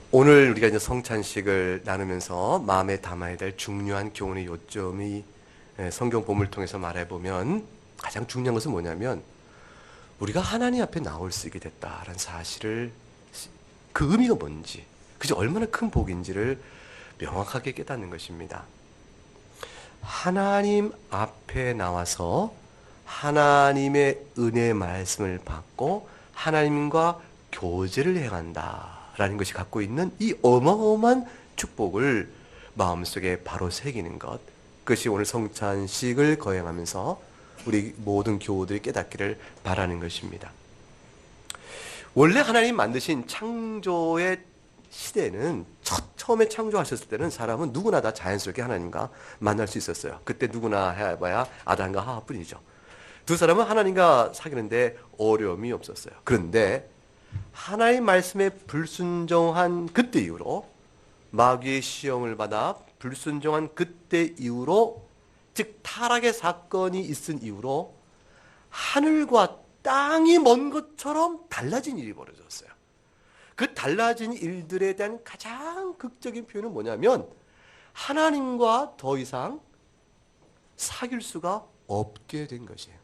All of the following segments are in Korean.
오늘 우리가 이제 성찬식을 나누면서 마음에 담아야 될 중요한 교훈의 요점이 성경 본문을 통해서 말해보면 가장 중요한 것은 뭐냐면 우리가 하나님 앞에 나올 수 있게 됐다라는 사실을 그 의미가 뭔지 그게 얼마나 큰 복인지를 명확하게 깨닫는 것입니다. 하나님 앞에 나와서 하나님의 은혜의 말씀을 받고 하나님과 교제를 행한다라는 것이 갖고 있는 이 어마어마한 축복을 마음속에 바로 새기는 것, 그것이 오늘 성찬식을 거행하면서 우리 모든 교우들이 깨닫기를 바라는 것입니다. 원래 하나님 만드신 창조의 시대는 처음에 창조하셨을 때는 사람은 누구나 다 자연스럽게 하나님과 만날 수 있었어요. 그때 누구나 해봐야 아담과 하와뿐이죠. 두 사람은 하나님과 사귀는데 어려움이 없었어요. 그런데 하나님 말씀에 불순종한 그때 이후로, 마귀의 시험을 받아 불순종한 그때 이후로, 즉 타락의 사건이 있은 이후로 하늘과 땅이 먼 것처럼 달라진 일이 벌어졌어요. 그 달라진 일들에 대한 가장 극적인 표현은 뭐냐면 하나님과 더 이상 사귈 수가 없게 된 것이에요.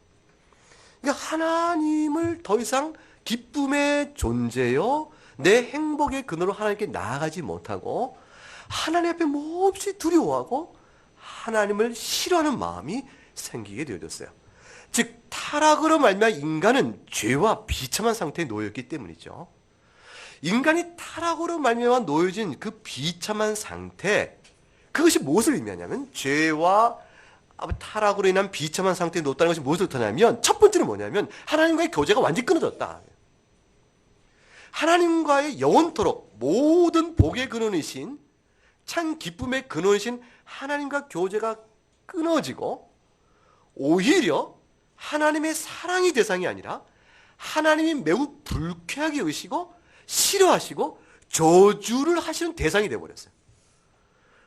그러니까 하나님을 더 이상 기쁨의 존재요, 내 행복의 근원으로 하나님께 나아가지 못하고 하나님 앞에 몹시 두려워하고 하나님을 싫어하는 마음이 생기게 되어졌어요. 즉 타락으로 말미암아 인간은 죄와 비참한 상태에 놓였기 때문이죠. 인간이 타락으로 말미암아 놓여진 그 비참한 상태, 그것이 무엇을 의미하냐면 죄와 타락으로 인한 비참한 상태에 놓였다는 것이 무엇을 뜻하냐면 첫 번째는 뭐냐면 하나님과의 교제가 완전히 끊어졌다. 하나님과의 영원토록 모든 복의 근원이신, 참 기쁨의 근원이신 하나님과 교제가 끊어지고 오히려 하나님의 사랑의 대상이 아니라 하나님이 매우 불쾌하게 여기시고 싫어하시고 저주를 하시는 대상이 되어버렸어요.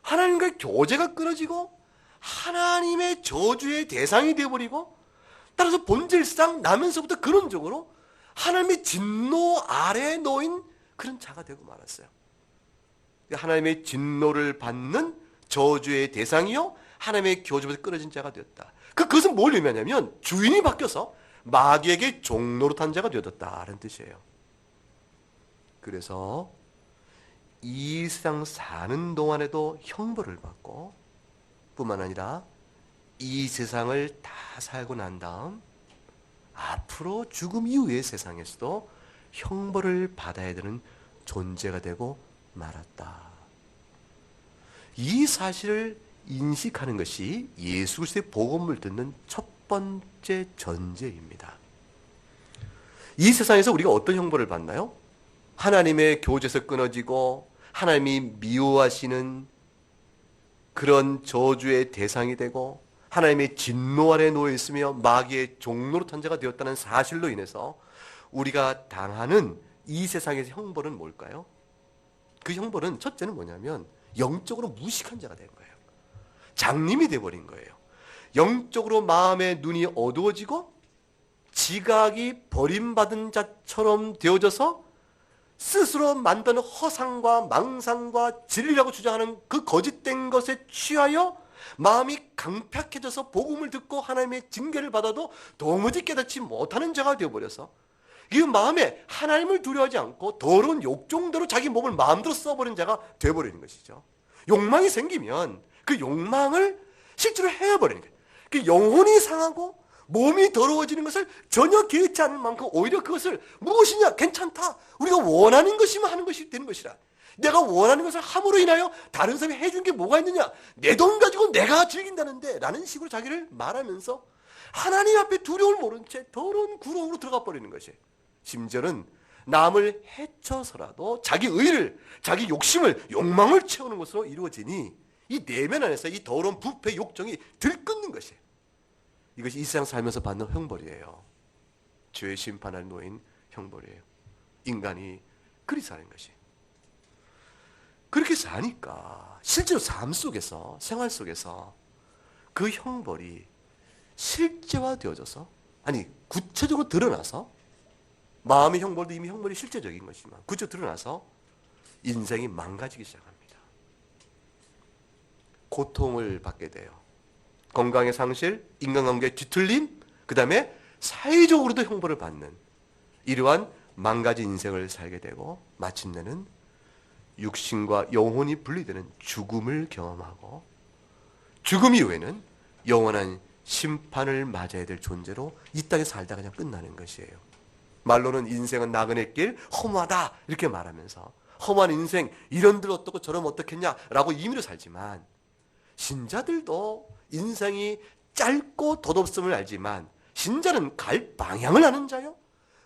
하나님과의 교제가 끊어지고 하나님의 저주의 대상이 되어버리고, 따라서 본질상 나면서부터 근원적으로 하나님의 진노 아래에 놓인 그런 자가 되고 말았어요. 하나님의 진노를 받는 저주의 대상이요, 하나님의 교제부터 끊어진 자가 되었다. 그것은 뭘 의미하냐면 주인이 바뀌어서 마귀에게 종노릇한 자가 되었다는 뜻이에요. 그래서 이 세상 사는 동안에도 형벌을 받고, 뿐만 아니라 이 세상을 다 살고 난 다음 앞으로 죽음 이후의 세상에서도 형벌을 받아야 되는 존재가 되고 말았다. 이 사실을 인식하는 것이 예수 그리스도의 복음을 듣는 첫 번째 전제입니다. 이 세상에서 우리가 어떤 형벌을 받나요? 하나님의 교제에서 끊어지고 하나님이 미워하시는 그런 저주의 대상이 되고 하나님의 진노 아래 놓여 있으며 마귀의 종노릇한 자가 되었다는 사실로 인해서 우리가 당하는 이 세상에서 형벌은 뭘까요? 그 형벌은 첫째는 뭐냐면 영적으로 무식한 자가 된 거예요. 장님이 되어버린 거예요. 영적으로 마음의 눈이 어두워지고 지각이 버림받은 자처럼 되어져서 스스로 만든 허상과 망상과 진리라고 주장하는 그 거짓된 것에 취하여 마음이 강팍해져서 복음을 듣고 하나님의 징계를 받아도 도무지 깨닫지 못하는 자가 되어버려서 이 마음에 하나님을 두려워하지 않고 더러운 욕정대로 자기 몸을 마음대로 써버린 자가 되어버리는 것이죠. 욕망이 생기면 그 욕망을 실제로 해버리는 거예요. 그 영혼이 상하고 몸이 더러워지는 것을 전혀 개의치 않을 만큼 오히려 그것을 무엇이냐, 괜찮다, 우리가 원하는 것이면 하는 것이 되는 것이라. 내가 원하는 것을 함으로 인하여 다른 사람이 해준 게 뭐가 있느냐, 내 돈 가지고 내가 즐긴다는데 라는 식으로 자기를 말하면서 하나님 앞에 두려움을 모른 채 더러운 구렁으로 들어가 버리는 것이, 심지어는 남을 해쳐서라도 자기 의를, 자기 욕심을, 욕망을 채우는 것으로 이루어지니 이 내면 안에서 이 더러운 부패 욕정이 들끓는 것이에요. 이것이 이 세상 살면서 받는 형벌이에요. 죄의 심판을 놓인 형벌이에요. 인간이 그리 사는 것이. 그렇게 사니까 실제로 삶 속에서, 생활 속에서 그 형벌이 실제화되어져서, 아니 구체적으로 드러나서, 마음의 형벌도 이미 형벌이 실제적인 것이지만 구체적으로 드러나서 인생이 망가지기 시작합니다. 고통을 받게 돼요. 건강의 상실, 인간관계의 뒤틀림, 그 다음에 사회적으로도 형벌을 받는 이러한 망가진 인생을 살게 되고 마침내는 육신과 영혼이 분리되는 죽음을 경험하고 죽음 이후에는 영원한 심판을 맞아야 될 존재로 이 땅에 살다 그냥 끝나는 것이에요. 말로는 인생은 나그네 길, 허무하다 이렇게 말하면서 허무한 인생, 이런들 어떻고 저러면 어떻겠냐라고 임의로 살지만 신자들도 인생이 짧고 덧없음을 알지만 신자는 갈 방향을 아는 자요.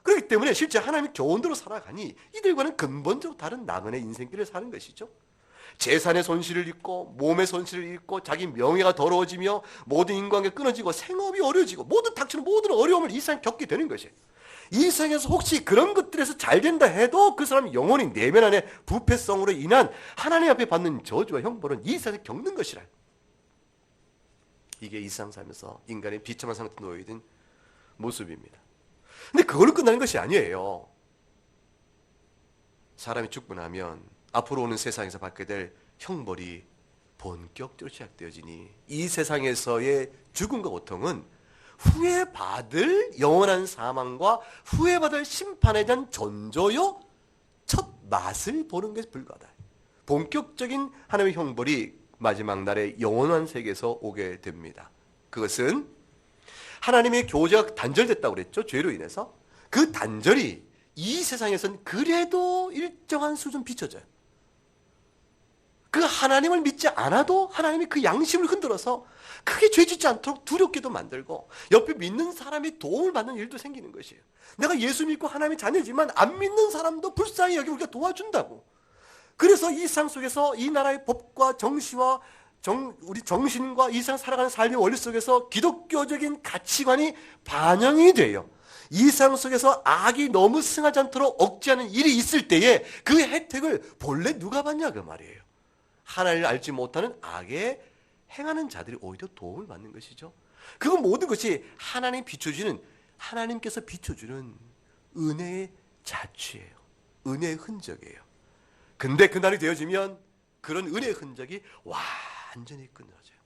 그렇기 때문에 실제 하나님의 교훈대로 살아가니 이들과는 근본적으로 다른 나그네 인생길을 사는 것이죠. 재산의 손실을 입고 몸의 손실을 입고 자기 명예가 더러워지며 모든 인간관계 끊어지고 생업이 어려워지고 모든 닥치는 모든 어려움을 이 세상에 겪게 되는 것이에요. 이 세상에서 혹시 그런 것들에서 잘 된다 해도 그 사람 영혼이 내면 안에 부패성으로 인한 하나님 앞에 받는 저주와 형벌은 이 세상에 겪는 것이라. 이게 이 세상 살면서 인간의 비참한 상태에 놓여있는 모습입니다. 근데 그걸로 끝나는 것이 아니에요. 사람이 죽고 나면 앞으로 오는 세상에서 받게 될 형벌이 본격적으로 시작되어지니 이 세상에서의 죽음과 고통은 후에 받을 영원한 사망과 후에 받을 심판에 대한 전조요 첫 맛을 보는 것에 불과하다. 본격적인 하나님의 형벌이 마지막 날에 영원한 세계에서 오게 됩니다. 그것은 하나님의 교제가 단절됐다고 그랬죠. 죄로 인해서. 그 단절이 이 세상에서는 그래도 일정한 수준 비춰져요. 그 하나님을 믿지 않아도 하나님이 그 양심을 흔들어서 크게 죄짓지 않도록 두렵게도 만들고 옆에 믿는 사람이 도움을 받는 일도 생기는 것이에요. 내가 예수 믿고 하나님의 자녀지만 안 믿는 사람도 불쌍히 여기고 우리가 도와준다고. 그래서 이 세상 속에서 이 나라의 법과 정시와 우리 정신과 이 세상 살아가는 삶의 원리 속에서 기독교적인 가치관이 반영이 돼요. 이 세상 속에서 악이 너무 승하지 않도록 억제하는 일이 있을 때에 그 혜택을 본래 누가 받냐 그 말이에요. 하나님을 알지 못하는 악에 행하는 자들이 오히려 도움을 받는 것이죠. 그건 모든 것이 하나님께서 비춰주는 은혜의 자취예요. 은혜의 흔적이에요. 근데 그날이 되어지면 그런 은혜의 흔적이 완전히 끊어져요.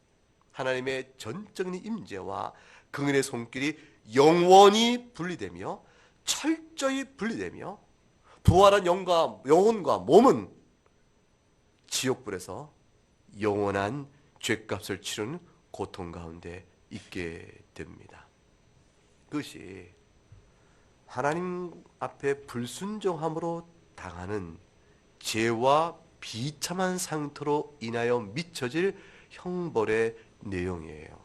하나님의 전적인 임재와 그 은혜의 손길이 영원히 분리되며 철저히 분리되며 부활한 영혼과 몸은 지옥불에서 영원한 죄값을 치르는 고통 가운데 있게 됩니다. 그것이 하나님 앞에 불순종함으로 당하는 죄와 비참한 상태로 인하여 미쳐질 형벌의 내용이에요.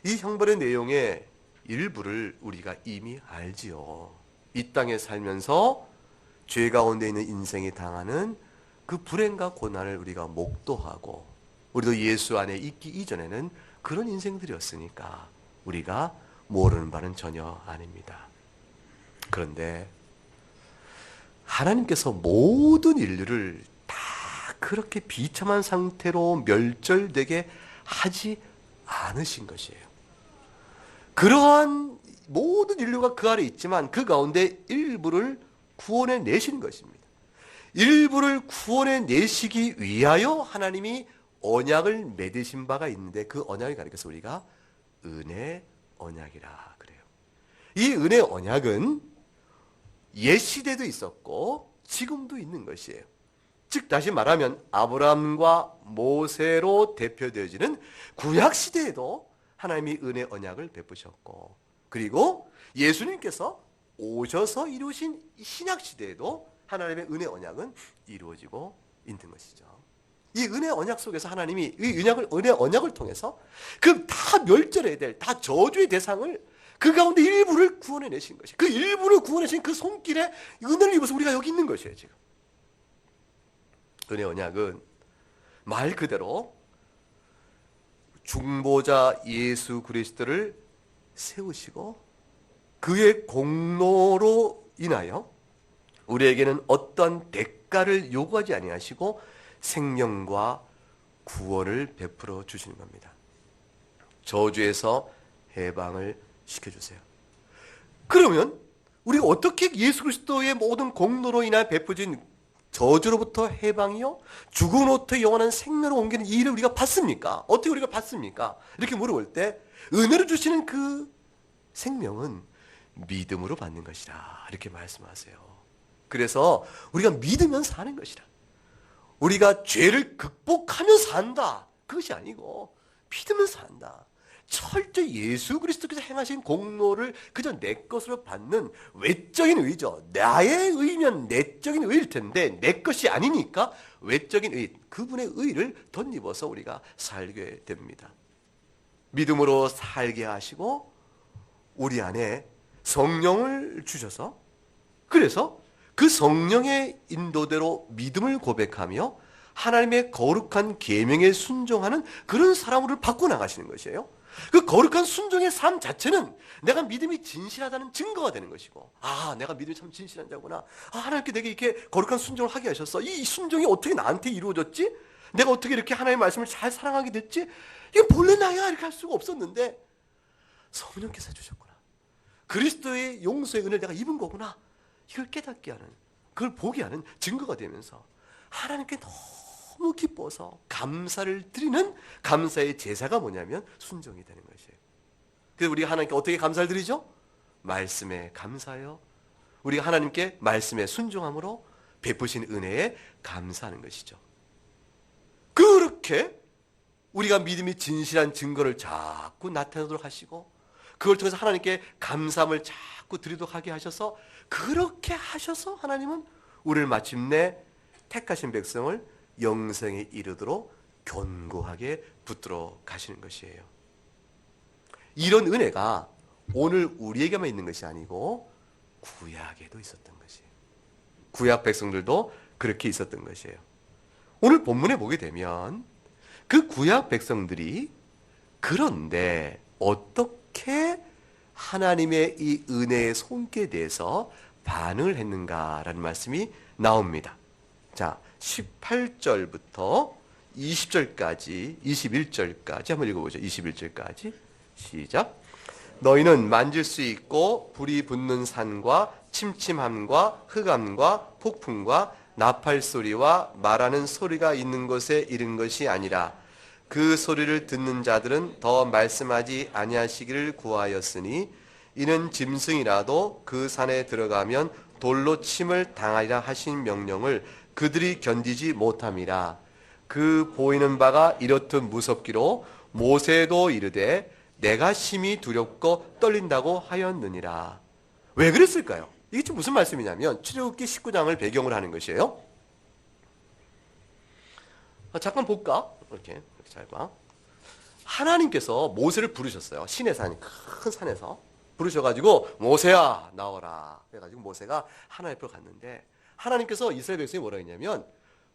이 형벌의 내용의 일부를 우리가 이미 알지요. 이 땅에 살면서 죄 가운데 있는 인생이 당하는 그 불행과 고난을 우리가 목도하고 우리도 예수 안에 있기 이전에는 그런 인생들이었으니까 우리가 모르는 바는 전혀 아닙니다. 그런데 하나님께서 모든 인류를 다 그렇게 비참한 상태로 멸절되게 하지 않으신 것이에요. 그러한 모든 인류가 그 아래 있지만 그 가운데 일부를 구원해 내신 것입니다. 일부를 구원해 내시기 위하여 하나님이 언약을 맺으신 바가 있는데 그 언약을 가리켜서 우리가 은혜 언약이라 그래요. 이 은혜 언약은 옛 시대도 있었고 지금도 있는 것이에요. 즉 다시 말하면 아브라함과 모세로 대표되어지는 구약 시대에도 하나님이 은혜 언약을 베푸셨고 그리고 예수님께서 오셔서 이루신 신약 시대에도 하나님의 은혜 언약은 이루어지고 있는 것이죠. 이 은혜 언약 속에서 하나님이 이 은혜 언약을 통해서 그 다 멸절해야 될 다 저주의 대상을 그 가운데 일부를 구원해 내신 것이 그 일부를 구원해신 그 손길에 은혜를 입어서 우리가 여기 있는 것이에요. 지금 은혜 언약은 말 그대로 중보자 예수 그리스도를 세우시고 그의 공로로 인하여 우리에게는 어떤 대가를 요구하지 아니하시고 생명과 구원을 베풀어 주시는 겁니다. 저주에서 해방을 시켜주세요. 그러면 우리가 어떻게 예수 그리스도의 모든 공로로 인하여 베풀어진 저주로부터 해방이요 죽음으로부터 영원한 생명으로 옮기는 이 일을 우리가 받습니까? 어떻게 우리가 받습니까? 이렇게 물어볼 때 은혜로 주시는 그 생명은 믿음으로 받는 것이라 이렇게 말씀하세요. 그래서 우리가 믿으면 사는 것이라. 우리가 죄를 극복하며 산다. 그것이 아니고 믿으면 산다. 철저히 예수 그리스도께서 행하신 공로를 그저 내 것으로 받는 외적인 의죠. 나의 의면 내적인 의일 텐데 내 것이 아니니까 외적인 의, 그분의 의를 덧입어서 우리가 살게 됩니다. 믿음으로 살게 하시고 우리 안에 성령을 주셔서 그래서 그 성령의 인도대로 믿음을 고백하며 하나님의 거룩한 계명에 순종하는 그런 사람으로 바꿔나가시는 것이에요. 그 거룩한 순종의 삶 자체는 내가 믿음이 진실하다는 증거가 되는 것이고, 아, 내가 믿음이 참 진실한 자구나. 아, 하나님께 내게 이렇게 거룩한 순종을 하게 하셨어. 이 순종이 어떻게 나한테 이루어졌지? 내가 어떻게 이렇게 하나님의 말씀을 잘 사랑하게 됐지? 이게 본래 나야 이렇게 할 수가 없었는데 성령께서 주셨구나. 그리스도의 용서의 은혜를 내가 입은 거구나. 이걸 깨닫게 하는, 그걸 보게 하는 증거가 되면서 하나님께 너무 기뻐서 감사를 드리는 감사의 제사가 뭐냐면 순종이 되는 것이에요. 그래서 우리가 하나님께 어떻게 감사를 드리죠? 말씀에 감사요. 우리가 하나님께 말씀에 순종함으로 베푸신 은혜에 감사하는 것이죠. 그렇게 우리가 믿음이 진실한 증거를 자꾸 나타내도록 하시고 그걸 통해서 하나님께 감사함을 자꾸 드리도록 하게 하셔서 그렇게 하셔서 하나님은 우리를 마침내 택하신 백성을 영생에 이르도록 견고하게 붙들어 가시는 것이에요. 이런 은혜가 오늘 우리에게만 있는 것이 아니고 구약에도 있었던 것이에요. 구약 백성들도 그렇게 있었던 것이에요. 오늘 본문에 보게 되면 그 구약 백성들이 그런데 어떻게 하나님의 이 은혜의 손길에 대해서 반응을 했는가라는 말씀이 나옵니다. 자, 18절부터 20절까지, 21절까지 한번 읽어보죠. 21절까지 시작. 너희는 만질 수 있고 불이 붙는 산과 침침함과 흑암과 폭풍과 나팔 소리와 말하는 소리가 있는 곳에 이른 것이 아니라 그 소리를 듣는 자들은 더 말씀하지 아니하시기를 구하였으니 이는 짐승이라도 그 산에 들어가면 돌로 침을 당하리라 하신 명령을 그들이 견디지 못함이라. 그 보이는 바가 이렇듯 무섭기로 모세도 이르되 내가 심히 두렵고 떨린다고 하였느니라. 왜 그랬을까요? 이게 지금 무슨 말씀이냐면 출애굽기 19장을 배경으로 하는 것이에요. 잠깐 볼까? 이렇게 잘 봐. 하나님께서 모세를 부르셨어요. 시내 산, 큰 산에서 부르셔가지고 모세야 나와라. 그래가지고 모세가 하나님 앞으로 갔는데 하나님께서 이스라엘 백성이 뭐라 했냐면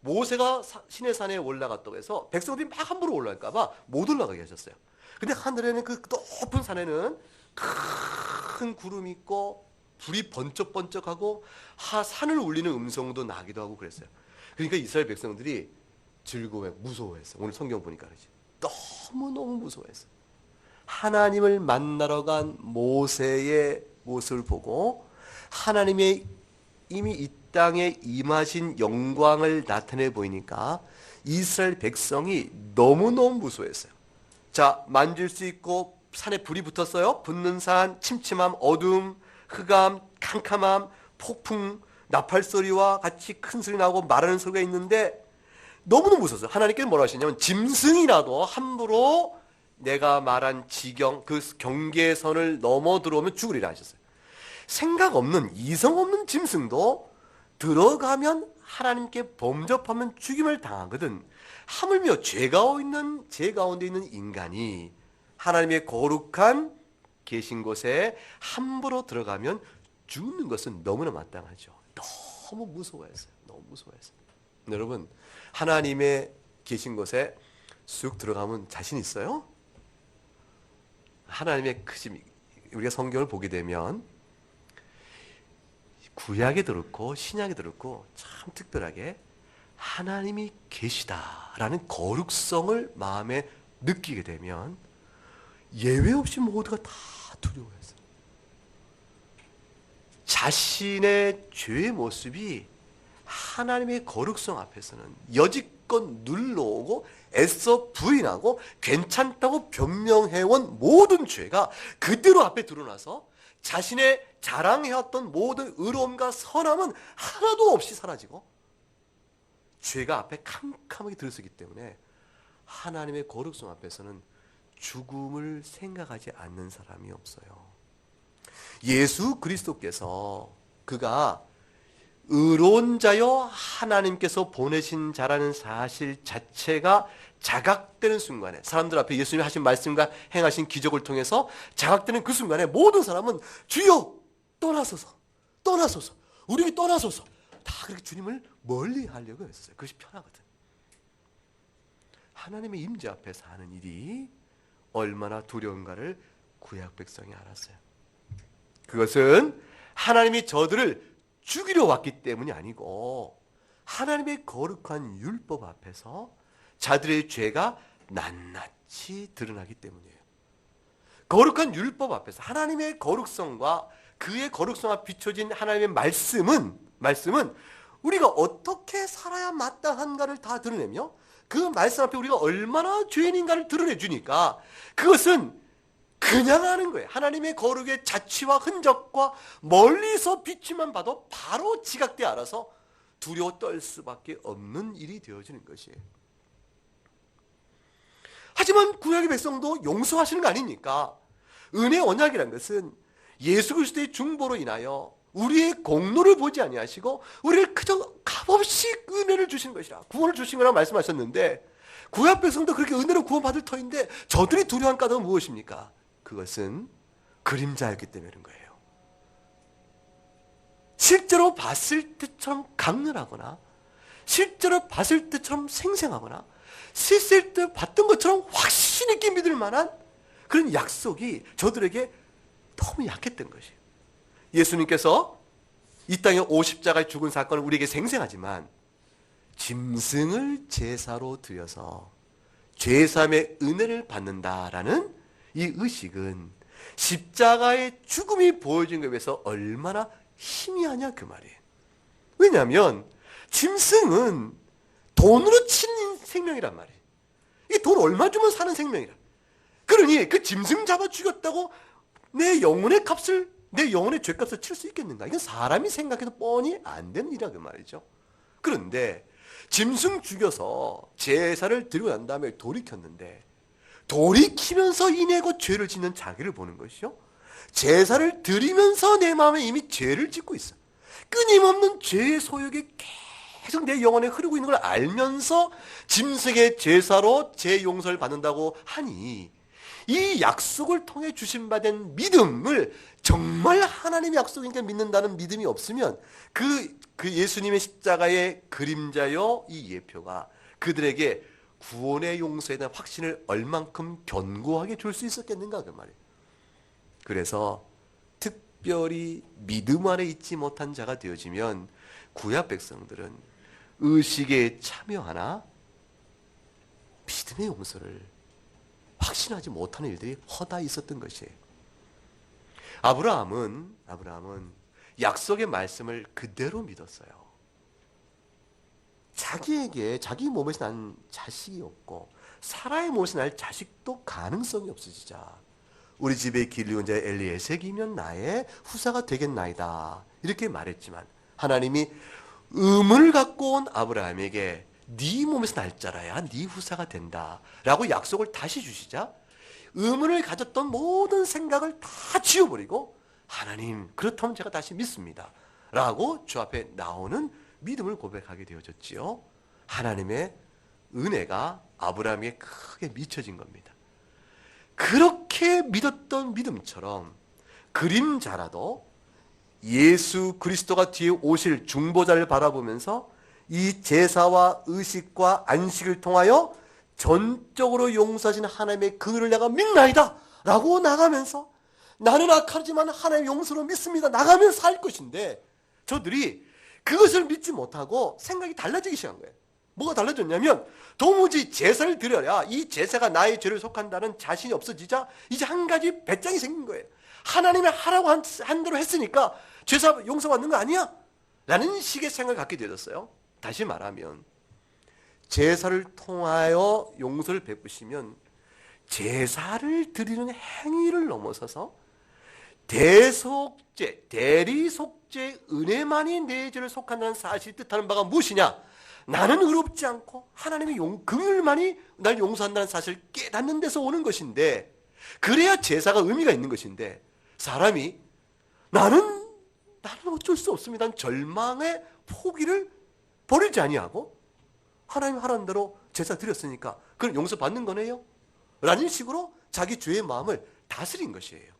모세가 시내 산에 올라갔다고 해서 백성들이 막 함부로 올라갈까봐 못 올라가게 하셨어요. 근데 하늘에는 그 높은 산에는 큰 구름이 있고 불이 번쩍번쩍하고 산을 울리는 음성도 나기도 하고 그랬어요. 그러니까 이스라엘 백성들이 즐거워해, 무서워했어. 오늘 성경 보니까 그러지. 너무너무 무서워했어. 하나님을 만나러 간 모세의 모습을 보고 하나님의 이미 이 땅에 임하신 영광을 나타내 보이니까 이스라엘 백성이 너무너무 무서워했어요. 자, 만질 수 있고 산에 불이 붙었어요. 붙는 산, 침침함, 어둠, 흑암, 캄캄함, 폭풍, 나팔 소리와 같이 큰 소리 나고 말하는 소리가 있는데 너무너무 무서웠어요. 하나님께서 뭐라 하시냐면 짐승이라도 함부로 내가 말한 지경, 그 경계선을 넘어 들어오면 죽으리라 하셨어요. 생각 없는, 이성 없는 짐승도 들어가면 하나님께 범접하면 죽임을 당하거든. 하물며 죄 가운데 있는 인간이 하나님의 거룩한 계신 곳에 함부로 들어가면 죽는 것은 너무나 마땅하죠. 너무 무서워했어요. 너무 무서워했어요. 여러분, 하나님의 계신 곳에 쑥 들어가면 자신 있어요? 하나님의 크심, 우리가 성경을 보게 되면 구약에도 그렇고 신약에도 그렇고 참 특별하게 하나님이 계시다라는 거룩성을 마음에 느끼게 되면 예외 없이 모두가 다 두려워했어요. 자신의 죄의 모습이 하나님의 거룩성 앞에서는 여지껏 눌러오고 애써 부인하고 괜찮다고 변명해온 모든 죄가 그대로 앞에 드러나서 자신의 자랑해왔던 모든 의로움과 선함은 하나도 없이 사라지고 죄가 앞에 캄캄하게 들어서기 때문에 하나님의 거룩성 앞에서는 죽음을 생각하지 않는 사람이 없어요. 예수 그리스도께서 그가 의로운 자여 하나님께서 보내신 자라는 사실 자체가 자각되는 순간에, 사람들 앞에 예수님이 하신 말씀과 행하신 기적을 통해서 자각되는 그 순간에 모든 사람은 주여 떠나소서, 떠나소서, 우리에게 떠나소서, 다 그렇게 주님을 멀리 하려고 했어요. 그것이 편하거든. 하나님의 임재 앞에 사는 일이 얼마나 두려운가를 구약 백성이 알았어요. 그것은 하나님이 저들을 죽이려 왔기 때문이 아니고 하나님의 거룩한 율법 앞에서 자들의 죄가 낱낱이 드러나기 때문이에요. 거룩한 율법 앞에서 하나님의 거룩성과 그의 거룩성 앞에 비춰진 하나님의 말씀은 우리가 어떻게 살아야 마땅한가를 다 드러내며 그 말씀 앞에 우리가 얼마나 죄인인가를 드러내 주니까 그것은 그냥 하는 거예요. 하나님의 거룩의 자취와 흔적과 멀리서 비추만 봐도 바로 지각돼 알아서 두려워 떨 수밖에 없는 일이 되어지는 것이에요. 하지만 구약의 백성도 용서하시는 거 아닙니까? 은혜 언약이란 것은 예수 그리스도의 중보로 인하여 우리의 공로를 보지 아니하시고 우리를 그저 값없이 은혜를 주신 것이라, 구원을 주신 거라고 말씀하셨는데 구약 백성도 그렇게 은혜로 구원받을 터인데 저들이 두려워한 까닭은 무엇입니까? 그것은 그림자였기 때문에 그런 거예요. 실제로 봤을 때처럼 강렬하거나 실제로 봤을 때처럼 생생하거나 실제 때 봤던 것처럼 확신 있게 믿을 만한 그런 약속이 저들에게 너무 약했던 것이에요. 예수님께서 이 땅에 오십자가에 죽은 사건은 우리에게 생생하지만 짐승을 제사로 드려서 죄사함의 은혜를 받는다라는 이 의식은 십자가의 죽음이 보여진 것에 비해서 얼마나 희미하냐 그 말이에요. 왜냐하면 짐승은 돈으로 친 생명이란 말이에요. 이 돈 얼마 주면 사는 생명이라. 그러니 그 짐승 잡아 죽였다고 내 영혼의 값을, 내 영혼의 죄값을 칠 수 있겠는가? 이건 사람이 생각해도 뻔히 안 되는 일이라 그 말이죠. 그런데 짐승 죽여서 제사를 드리고 난 다음에 돌이켰는데 돌이키면서 인해고 죄를 짓는 자기를 보는 것이요, 제사를 드리면서 내 마음에 이미 죄를 짓고 있어. 끊임없는 죄의 소욕이 계속 내 영혼에 흐르고 있는 걸 알면서 짐승의 제사로 죄 용서를 받는다고 하니 이 약속을 통해 주신받은 믿음을 정말 하나님의 약속이니까 믿는다는 믿음이 없으면 그 예수님의 십자가의 그림자요 이 예표가 그들에게 구원의 용서에 대한 확신을 얼만큼 견고하게 줄 수 있었겠는가 그 말이에요. 그래서 특별히 믿음 안에 있지 못한 자가 되어지면 구약 백성들은 의식에 참여하나 믿음의 용서를 확신하지 못하는 일들이 허다히 있었던 것이에요. 아브라함은 약속의 말씀을 그대로 믿었어요. 자기에게 자기 몸에서 난 자식이 없고 사라의 몸에서 날 자식도 가능성이 없어지자 우리 집에 길리온 자 엘리에셀이면 나의 후사가 되겠나이다 이렇게 말했지만 하나님이 의문을 갖고 온 아브라함에게 네 몸에서 날 자라야 네 후사가 된다 라고 약속을 다시 주시자 의문을 가졌던 모든 생각을 다 지워버리고 하나님 그렇다면 제가 다시 믿습니다 라고 주 앞에 나오는 믿음을 고백하게 되어졌지요. 하나님의 은혜가 아브라함에게 크게 미쳐진 겁니다. 그렇게 믿었던 믿음처럼 그림자라도 예수 그리스도가 뒤에 오실 중보자를 바라보면서 이 제사와 의식과 안식을 통하여 전적으로 용서하신 하나님의 그를 내가 믿나이다 라고 나가면서 나는 악하지만 하나님의 용서로 믿습니다 나가면서 살 것인데 저들이 그것을 믿지 못하고 생각이 달라지기 시작한 거예요. 뭐가 달라졌냐면 도무지 제사를 드려야 이 제사가 나의 죄를 속한다는 자신이 없어지자 이제 한 가지 배짱이 생긴 거예요. 하나님이 하라고 한 대로 했으니까 제사 용서받는 거 아니야? 라는 식의 생각을 갖게 되었어요. 다시 말하면 제사를 통하여 용서를 베푸시면 제사를 드리는 행위를 넘어서서 대속죄, 대리속죄 은혜만이 내 죄를 속한다는 사실이 뜻하는 바가 무엇이냐? 나는 의롭지 않고 하나님의 긍휼만이 날 용서한다는 사실을 깨닫는 데서 오는 것인데, 그래야 제사가 의미가 있는 것인데, 사람이 나는 어쩔 수 없습니다. 난 절망의 포기를 버리지 아니하고 하나님 하라는 대로 제사 드렸으니까 그건 용서받는 거네요? 라는 식으로 자기 죄의 마음을 다스린 것이에요.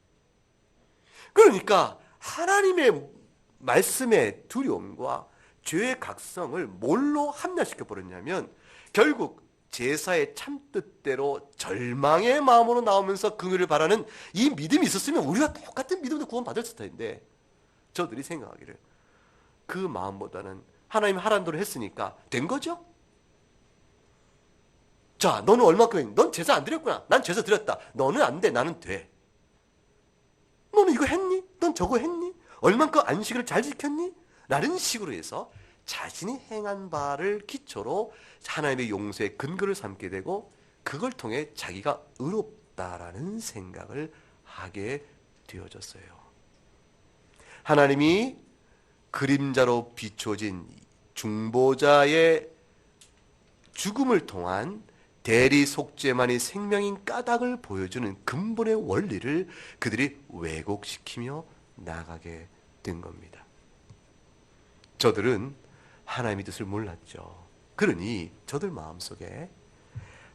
그러니까 하나님의 말씀의 두려움과 죄의 각성을 뭘로 합리화시켜 버렸냐면, 결국 제사의 참뜻대로 절망의 마음으로 나오면서 긍휼을 바라는 이 믿음이 있었으면 우리가 똑같은 믿음으로 구원받았을 텐데, 저들이 생각하기를 그 마음보다는 하나님이 하라는 대로 했으니까 된 거죠. 자, 너는 얼마큼 했니? 넌 제사 안 드렸구나. 난 제사 드렸다. 너는 안 돼. 나는 돼. 너는 이거 했니? 넌 저거 했니? 얼만큼 안식을 잘 지켰니? 라는 식으로 해서 자신이 행한 바를 기초로 하나님의 용서의 근거를 삼게 되고, 그걸 통해 자기가 의롭다라는 생각을 하게 되어졌어요. 하나님이 그림자로 비춰진 중보자의 죽음을 통한 대리 속죄만이 생명인 까닭을 보여주는 근본의 원리를 그들이 왜곡시키며 나가게 된 겁니다. 저들은 하나님의 뜻을 몰랐죠. 그러니 저들 마음속에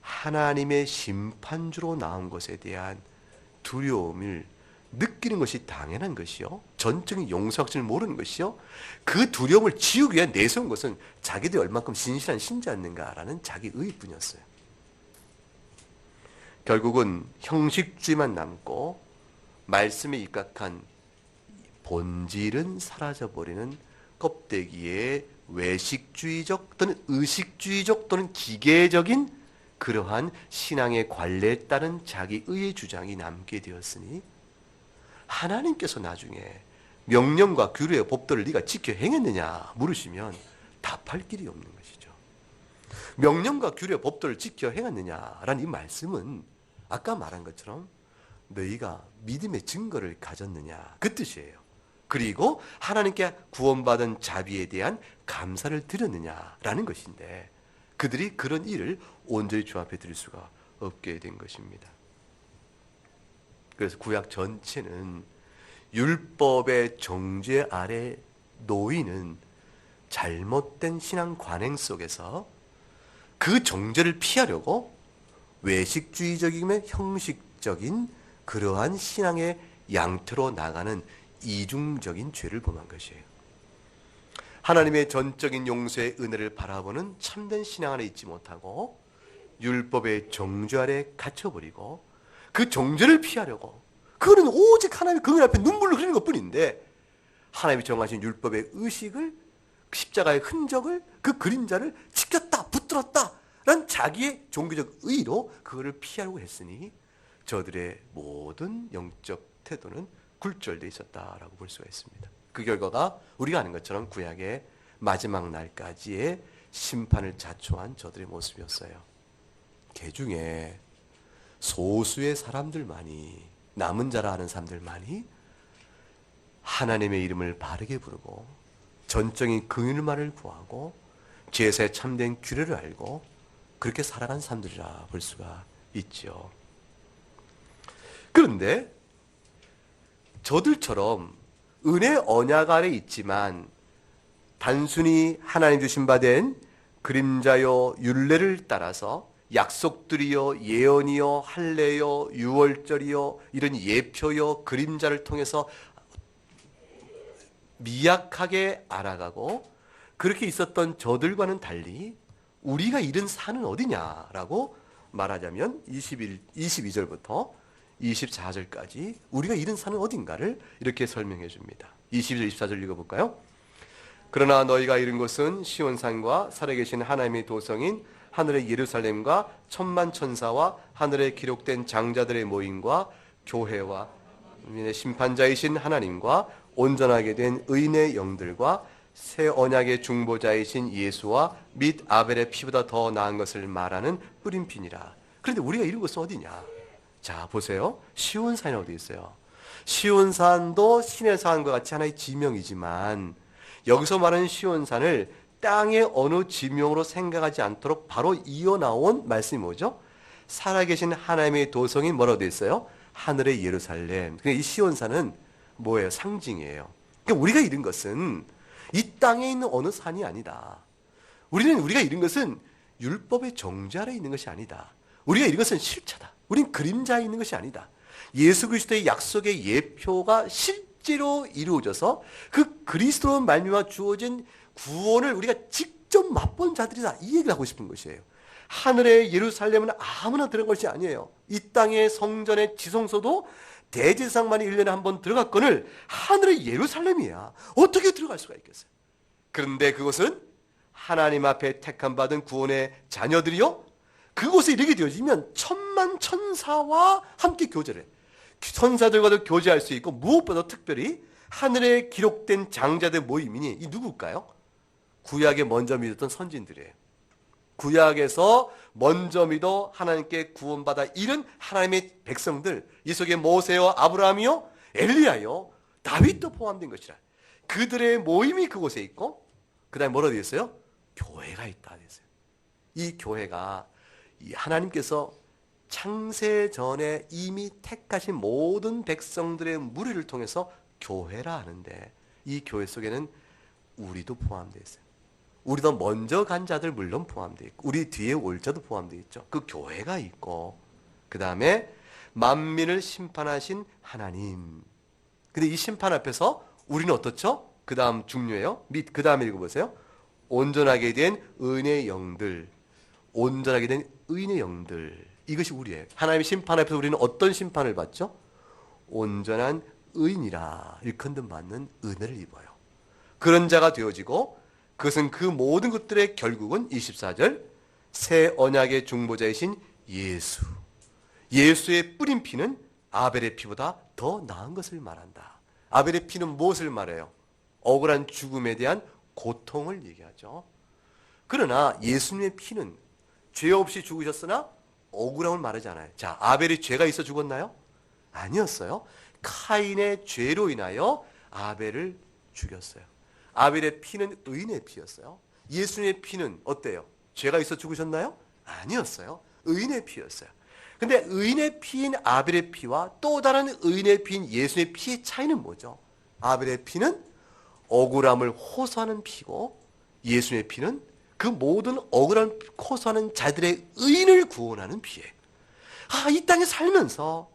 하나님의 심판주로 나온 것에 대한 두려움을 느끼는 것이 당연한 것이요, 전적인 용서학을 모르는 것이요, 그 두려움을 지우기 위해 내세운 것은 자기들이 얼만큼 신실한 신자였는가라는 자기 의뿐이었어요. 결국은 형식주의만 남고 말씀에 입각한 본질은 사라져버리는 껍데기에 외식주의적 또는 의식주의적 또는 기계적인 그러한 신앙의 관례에 따른 자기의 주장이 남게 되었으니, 하나님께서 나중에 명령과 규례의 법도를 네가 지켜 행했느냐 물으시면 답할 길이 없는 것이죠. 명령과 규례의 법도를 지켜 행했느냐라는 이 말씀은 아까 말한 것처럼 너희가 믿음의 증거를 가졌느냐 그 뜻이에요. 그리고 하나님께 구원받은 자비에 대한 감사를 드렸느냐라는 것인데, 그들이 그런 일을 온전히 주 앞에 드릴 수가 없게 된 것입니다. 그래서 구약 전체는 율법의 정죄 아래 놓이는 잘못된 신앙 관행 속에서 그 정죄를 피하려고 외식주의적이며 형식적인 그러한 신앙의 양태로 나가는 이중적인 죄를 범한 것이에요. 하나님의 전적인 용서의 은혜를 바라보는 참된 신앙 안에 있지 못하고 율법의 정죄 아래 갇혀버리고 그 정죄를 피하려고, 그거는 오직 하나님의 긍휼 앞에 눈물을 흘리는 것뿐인데, 하나님이 정하신 율법의 의식을, 십자가의 흔적을, 그 그림자를 지켰다, 붙들었다 라는 자기의 종교적 의로 그거를 피하려고 했으니 저들의 모든 영적 태도는 굴절되어 있었다라고 볼 수가 있습니다. 그 결과가 우리가 아는 것처럼 구약의 마지막 날까지의 심판을 자초한 저들의 모습이었어요. 그 중에 소수의 사람들만이, 남은 자라 하는 사람들만이 하나님의 이름을 바르게 부르고 전적인 긍휼만을 구하고 제사에 참된 규례를 알고 그렇게 살아간 사람들이라 볼 수가 있죠. 그런데 저들처럼 은혜 언약 아래 있지만 단순히 하나님 주신 바 된 그림자요 율례를 따라서 약속들이요 예언이요 할례요 유월절이요 이런 예표요 그림자를 통해서 미약하게 알아가고 그렇게 있었던 저들과는 달리 우리가 잃은 산은 어디냐라고 말하자면 22절부터 24절까지 우리가 잃은 산은 어딘가를 이렇게 설명해 줍니다. 22절 24절 읽어볼까요? 그러나 너희가 잃은 것은 시온산과 살아계신 하나님의 도성인 하늘의 예루살렘과 천만 천사와 하늘에 기록된 장자들의 모임과 교회와 심판자이신 하나님과 온전하게 된 의인의 영들과 새 언약의 중보자이신 예수와 및 아벨의 피보다 더 나은 것을 말하는 뿌림피니라. 그런데 우리가 이룬 것은 어디냐? 자, 보세요. 시온산이 어디 있어요? 시온산도 신의 산과 같이 하나의 지명이지만 여기서 말하는 시온산을 땅의 어느 지명으로 생각하지 않도록 바로 이어나온 말씀이 뭐죠? 살아계신 하나님의 도성이 뭐라고 되어 있어요? 하늘의 예루살렘. 이 시온산은 뭐예요? 상징이에요. 그러니까 우리가 이룬 것은 이 땅에 있는 어느 산이 아니다. 우리가 이룬 것은 율법의 정죄 아래 있는 것이 아니다. 우리가 이룬 것은 실체다. 우린 그림자에 있는 것이 아니다. 예수 그리스도의 약속의 예표가 실제로 이루어져서 그 그리스도로 말미암아 주어진 구원을 우리가 직접 맛본 자들이다. 이 얘기를 하고 싶은 것이에요. 하늘의 예루살렘은 아무나 들어간 것이 아니에요. 이 땅의 성전의 지성소도 대제사장만이 1년에 한 번 들어갔거늘 하늘의 예루살렘이야. 어떻게 들어갈 수가 있겠어요? 그런데 그것은 하나님 앞에 택함 받은 구원의 자녀들이요, 그곳에 이르게 되어지면 천만 천사와 함께 교제를 해. 천사들과도 교제할 수 있고, 무엇보다 특별히 하늘에 기록된 장자들 모임이니 이 누굴까요? 구약에 먼저 믿었던 선진들이에요. 구약에서 먼저 믿어 하나님께 구원받아 이른 하나님의 백성들, 이 속에 모세와 아브라함이요, 엘리야요, 다윗도 포함된 것이라. 그들의 모임이 그곳에 있고, 그 다음에 뭐라 되어 있어요? 교회가 있다 됐어요. 이 교회가 이 하나님께서 창세 전에 이미 택하신 모든 백성들의 무리를 통해서 교회라 하는데, 이 교회 속에는 우리도 포함되어 있어요. 우리도 먼저 간 자들 물론 포함되어 있고, 우리 뒤에 올 자도 포함되어 있죠. 그 교회가 있고, 그 다음에 만민을 심판하신 하나님. 근데 이 심판 앞에서 우리는 어떻죠? 그 다음 중요해요. 그 다음에 읽어보세요. 온전하게 된 의인의 영들. 온전하게 된 의인의 영들. 이것이 우리예요. 하나님의 심판 앞에서 우리는 어떤 심판을 받죠? 온전한 의인이라 일컫는 받는 은혜를 입어요. 그런 자가 되어지고, 그것은 그 모든 것들의 결국은 24절 새 언약의 중보자이신 예수, 예수의 뿌린 피는 아벨의 피보다 더 나은 것을 말한다. 아벨의 피는 무엇을 말해요? 억울한 죽음에 대한 고통을 얘기하죠. 그러나 예수님의 피는 죄 없이 죽으셨으나 억울함을 말하지 않아요. 자, 아벨이 죄가 있어 죽었나요? 아니었어요. 카인의 죄로 인하여 아벨을 죽였어요. 아벨의 피는 의인의 피였어요. 예수님의 피는 어때요? 죄가 있어 죽으셨나요? 아니었어요. 의인의 피였어요. 근데 의인의 피인 아벨의 피와 또 다른 의인의 피인 예수의 피의 차이는 뭐죠? 아벨의 피는 억울함을 호소하는 피고, 예수의 피는 그 모든 억울함을 호소하는 자들의 의인을 구원하는 피예요. 이 땅에 살면서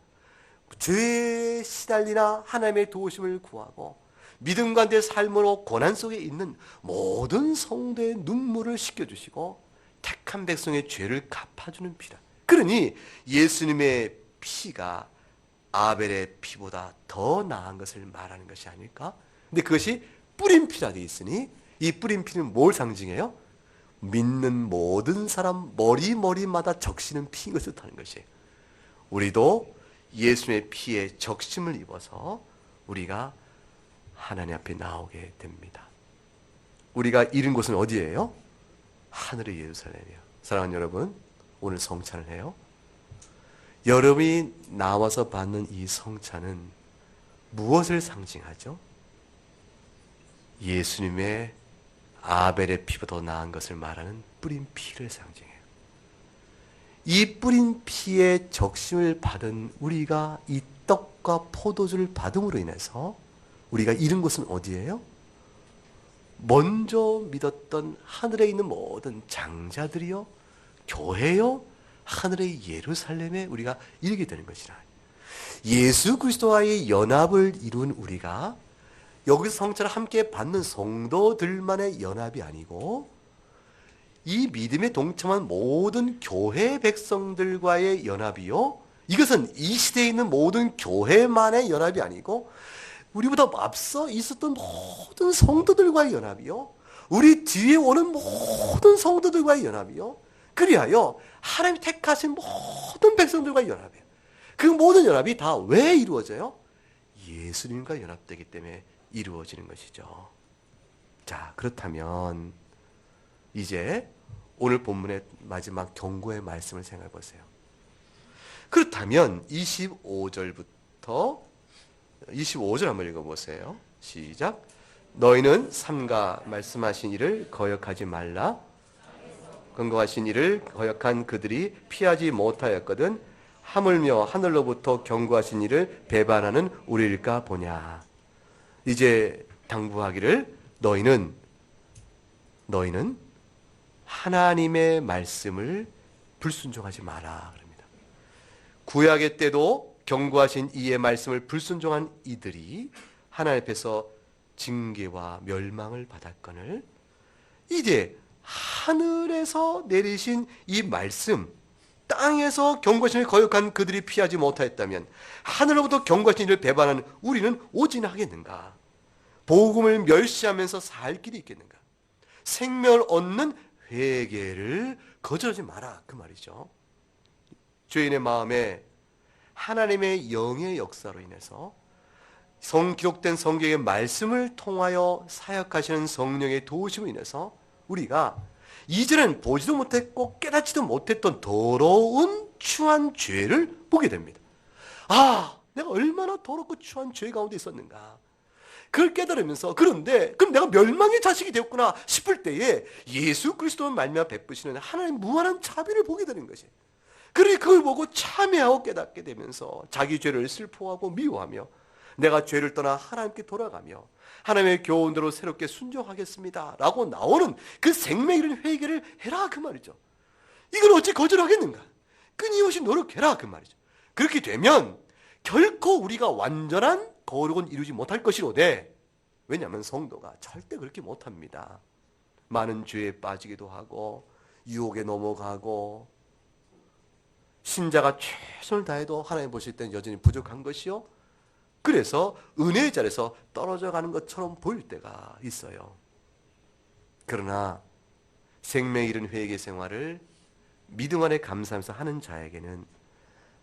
죄에 시달리나 하나님의 도우심을 구하고 믿음과 내 삶으로 고난 속에 있는 모든 성도의 눈물을 씻겨주시고 택한 백성의 죄를 갚아주는 피라. 그러니 예수님의 피가 아벨의 피보다 더 나은 것을 말하는 것이 아닐까? 근데 그것이 뿌린 피라 되어 있으니, 이 뿌린 피는 뭘 상징해요? 믿는 모든 사람 머리마다 적시는 피인 것을 뜻하는 것이에요. 우리도 예수님의 피에 적심을 입어서 우리가 하나님 앞에 나오게 됩니다. 우리가 이른 곳은 어디예요? 하늘의 예루살렘이에요. 사랑하는 여러분, 오늘 성찬을 해요. 여러분이 나와서 받는 이 성찬은 무엇을 상징하죠? 예수님의 아벨의 피보다 더 나은 것을 말하는 뿌린 피를 상징해요. 이 뿌린 피의 적심을 받은 우리가 이 떡과 포도주를 받음으로 인해서 우리가 이른 곳은 어디예요? 먼저 믿었던 하늘에 있는 모든 장자들이요, 교회요, 하늘의 예루살렘에 우리가 이르게 되는 것이라. 예수 그리스도와의 연합을 이룬 우리가 여기서 성찬을 함께 받는 성도들만의 연합이 아니고, 이 믿음에 동참한 모든 교회 백성들과의 연합이요, 이것은 이 시대에 있는 모든 교회만의 연합이 아니고 우리보다 앞서 있었던 모든 성도들과의 연합이요, 우리 뒤에 오는 모든 성도들과의 연합이요, 그리하여 하나님이 택하신 모든 백성들과의 연합이에요. 그 모든 연합이 다 왜 이루어져요? 예수님과 연합되기 때문에 이루어지는 것이죠. 자, 그렇다면 이제 오늘 본문의 마지막 경고의 말씀을 생각해 보세요. 그렇다면 25절부터 25절 한번 읽어보세요. 시작. 너희는 삼가 말씀하신 이를 거역하지 말라. 경고하신 이를 거역한 그들이 피하지 못하였거든 하물며 하늘로부터 경고하신 이를 배반하는 우리일까 보냐. 이제 당부하기를 너희는 하나님의 말씀을 불순종하지 마라 그럽니다. 구약의 때도 경고하신 이의 말씀을 불순종한 이들이 하나님 앞에서 징계와 멸망을 받았거늘 이제 하늘에서 내리신 이 말씀, 땅에서 경고하신 이를 거역한 그들이 피하지 못하였다면 하늘로부터 경고하신 이를 배반하는 우리는 오진하겠는가? 복음을 멸시하면서 살 길이 있겠는가? 생명을 얻는 회개를 거절하지 마라 그 말이죠. 죄인의 마음에 하나님의 영의 역사로 인해서 기록된 성경의 말씀을 통하여 사역하시는 성령의 도우심으로 인해서 우리가 이전엔 보지도 못했고 깨닫지도 못했던 더러운 추한 죄를 보게 됩니다. 아, 내가 얼마나 더럽고 추한 죄 가운데 있었는가. 그걸 깨달으면서 그런데 그럼 내가 멸망의 자식이 되었구나 싶을 때에 예수 그리스도를 말미암아 베푸시는 하나님 무한한 자비를 보게 되는 것이. 그러니 그걸 보고 참회하고 깨닫게 되면서 자기 죄를 슬퍼하고 미워하며 내가 죄를 떠나 하나님께 돌아가며 하나님의 교훈대로 새롭게 순종하겠습니다 라고 나오는 그 생명 이른 회개를 해라 그 말이죠. 이걸 어찌 거절하겠는가? 끊임없이 노력해라 그 말이죠. 그렇게 되면 결코 우리가 완전한 거룩은 이루지 못할 것이로되, 왜냐하면 성도가 절대 그렇게 못합니다. 많은 죄에 빠지기도 하고 유혹에 넘어가고 신자가 최선을 다해도 하나님 보실 때는 여전히 부족한 것이요, 그래서 은혜의 자리에서 떨어져 가는 것처럼 보일 때가 있어요. 그러나 생명 이른 회개 생활을 믿음 안에 감사하면서 하는 자에게는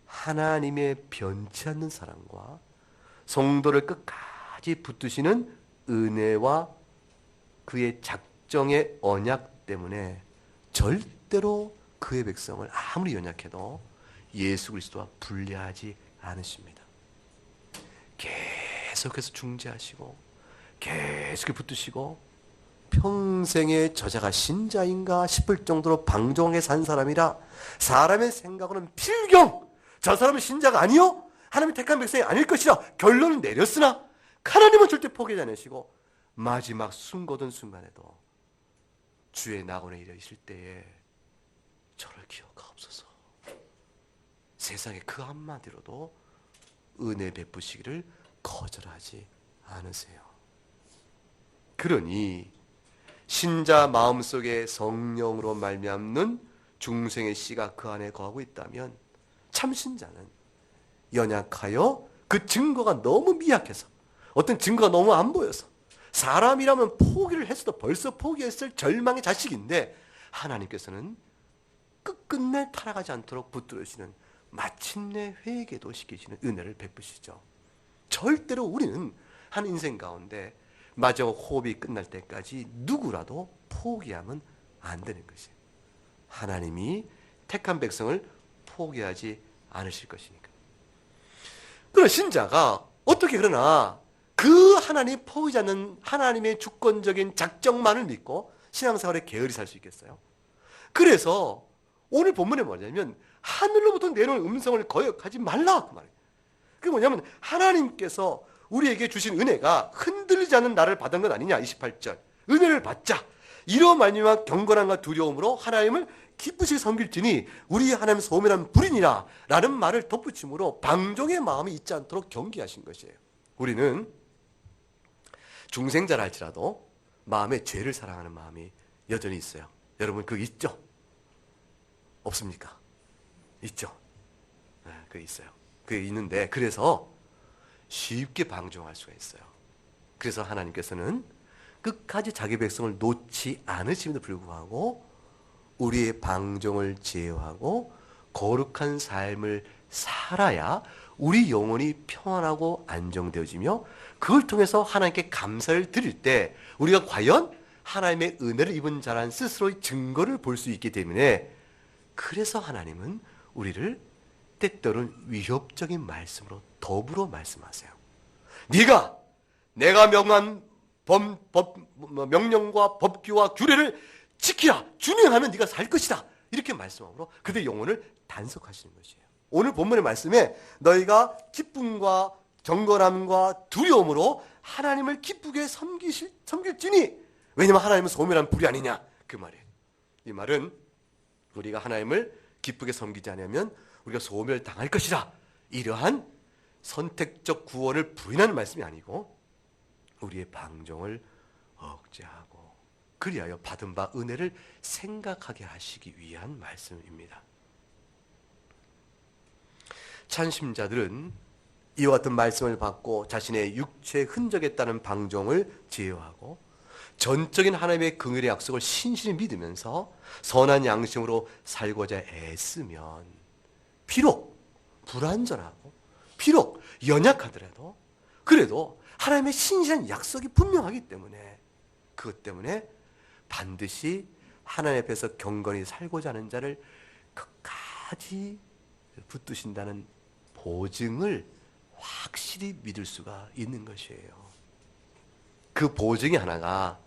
하나님의 변치 않는 사랑과 성도를 끝까지 붙드시는 은혜와 그의 작정의 언약 때문에 절대로 그의 백성을 아무리 연약해도 예수 그리스도와 분리하지 않으십니다. 계속해서 중재하시고 계속 붙드시고 평생의 저자가 신자인가 싶을 정도로 방종하게 산 사람이라 사람의 생각으로는 필경 저 사람은 신자가 아니요 하나님의 택한 백성이 아닐 것이라 결론을 내렸으나 하나님은 절대 포기하지 않으시고 마지막 숨고든 순간에도 주의 낙원에 이르 있을 때에 저를 기억하옵소서. 세상에 그 한마디로도 은혜 베푸시기를 거절하지 않으세요. 그러니 신자 마음속에 성령으로 말미암는 중생의 씨가 그 안에 거하고 있다면 참 신자는 연약하여 그 증거가 너무 미약해서 어떤 증거가 너무 안 보여서 사람이라면 포기를 했어도 벌써 포기했을 절망의 자식인데 하나님께서는 끝끝내 타락하지 않도록 붙들으시는 마침내 회개도 시키시는 은혜를 베푸시죠. 절대로 우리는 한 인생 가운데 마지막 호흡이 끝날 때까지 누구라도 포기하면 안 되는 것이에요. 하나님이 택한 백성을 포기하지 않으실 것이니까. 그러나 신자가 어떻게 그러나 그 하나님 포기하지 않는 하나님의 주권적인 작정만을 믿고 신앙생활에 게을리 살 수 있겠어요? 그래서 오늘 본문에 뭐냐면 하늘로부터 내려온 음성을 거역하지 말라 그 말이에요. 그게 뭐냐면 하나님께서 우리에게 주신 은혜가 흔들리지 않는 나를 받은 것 아니냐. 28절 은혜를 받자 이로 말미암아 경건함과 두려움으로 하나님을 기쁘시게 섬길지니 우리 하나님 소멸한 불이니라 라는 말을 덧붙임으로 방종의 마음이 있지 않도록 경계하신 것이에요. 우리는 중생자라 할지라도 마음에 죄를 사랑하는 마음이 여전히 있어요. 여러분 그거 있죠? 없습니까? 있죠? 네, 그게 있어요. 그게 있는데 그래서 쉽게 방종할 수가 있어요. 그래서 하나님께서는 끝까지 자기 백성을 놓지 않으심에도 불구하고 우리의 방종을 제어하고 거룩한 삶을 살아야 우리 영혼이 평안하고 안정되어지며 그걸 통해서 하나님께 감사를 드릴 때 우리가 과연 하나님의 은혜를 입은 자란 스스로의 증거를 볼 수 있기 때문에, 그래서 하나님은 우리를 때때로는 위협적인 말씀으로 더불어 말씀하세요. 내가 명한 명령과 법규와 규례를 지키라, 준행하면 네가 살 것이다, 이렇게 말씀함으로 그들의 영혼을 단속하시는 것이에요. 오늘 본문의 말씀에 너희가 기쁨과 경건함과 두려움으로 하나님을 기쁘게 섬길지니, 왜냐하면 하나님은 소멸한 불이 아니냐, 그 말이에요. 이 말은 우리가 하나님을 기쁘게 섬기지 않으면 우리가 소멸당할 것이다, 이러한 선택적 구원을 부인하는 말씀이 아니고 우리의 방종을 억제하고 그리하여 받은 바 은혜를 생각하게 하시기 위한 말씀입니다. 찬심자들은 이와 같은 말씀을 받고 자신의 육체의 흔적에 따른 방종을 제어하고 전적인 하나님의 긍휼의 약속을 신실히 믿으면서 선한 양심으로 살고자 애쓰면, 비록 불완전하고 비록 연약하더라도 그래도 하나님의 신실한 약속이 분명하기 때문에, 그것 때문에 반드시 하나님 앞에서 경건히 살고자 하는 자를 끝까지 붙드신다는 보증을 확실히 믿을 수가 있는 것이에요. 그 보증이 하나가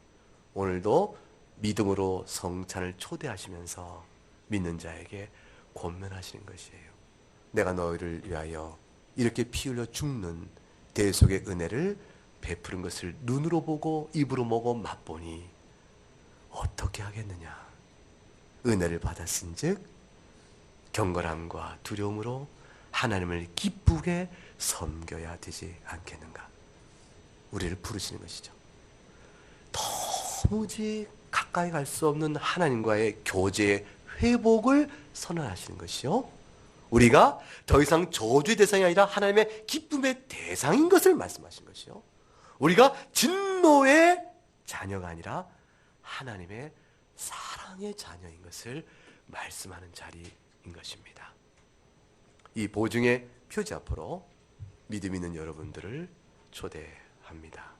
오늘도 믿음으로 성찬을 초대하시면서 믿는 자에게 권면하시는 것이에요. 내가 너희를 위하여 이렇게 피 흘려 죽는 대속의 은혜를 베푸는 것을 눈으로 보고 입으로 보고 맛보니 어떻게 하겠느냐. 은혜를 받았은즉 경건함과 두려움으로 하나님을 기쁘게 섬겨야 되지 않겠는가. 우리를 부르시는 것이죠. 도무지 가까이 갈 수 없는 하나님과의 교제의 회복을 선언하시는 것이요, 우리가 더 이상 저주의 대상이 아니라 하나님의 기쁨의 대상인 것을 말씀하신 것이요, 우리가 진노의 자녀가 아니라 하나님의 사랑의 자녀인 것을 말씀하는 자리인 것입니다. 이 보증의 표지 앞으로 믿음 있는 여러분들을 초대합니다.